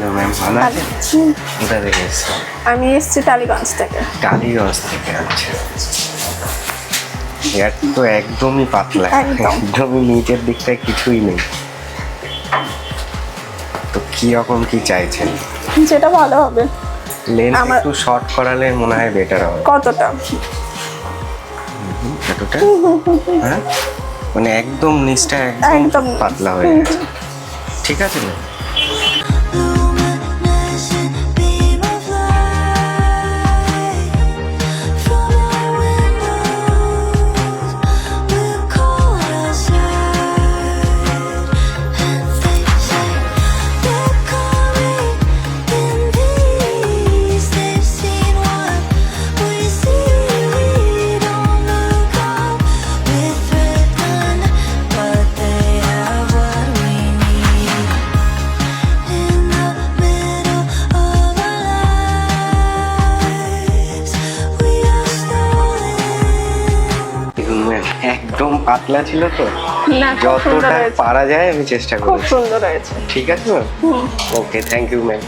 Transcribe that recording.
Hello ma'am, ভালো আছেন? কোথা থেকে এসেছেন? আমি এসেছি টালিগঞ্জ থেকে। টালিগঞ্জ থেকে, আচ্ছা। হেয়ার তো একদমই পাতলা, একদম। একদমই নিচের দিকটায় কিছুই নেই। তো কি রকম কি চাইছেন? যেটা ভালো হবে। লেন্থ আমার- একটু শর্ট করালে মনে হয় বেটার হবে। কতটা? এতটা? হ্যাঁ, মানে একদম নিচটা একদম একদম। পাতলা হয়ে গেছে। ঠিক আছে না? Luminescent beam of light from our windows. We're cold outside, and they say they're coming in peace. They've seen what we see. We don't look up with threaten, but they have what we need. In the middle of our lives, we are stolen. দেখুন ma'am, একদম পাতলা ছিল তো, না, খুব সুন্দর যতটা হয়েছে। পারা যায় আমি চেষ্টা খুব করেছি। সুন্দর হয়েছে। ঠিক আছে ma'am? Okay, thank you ma'am.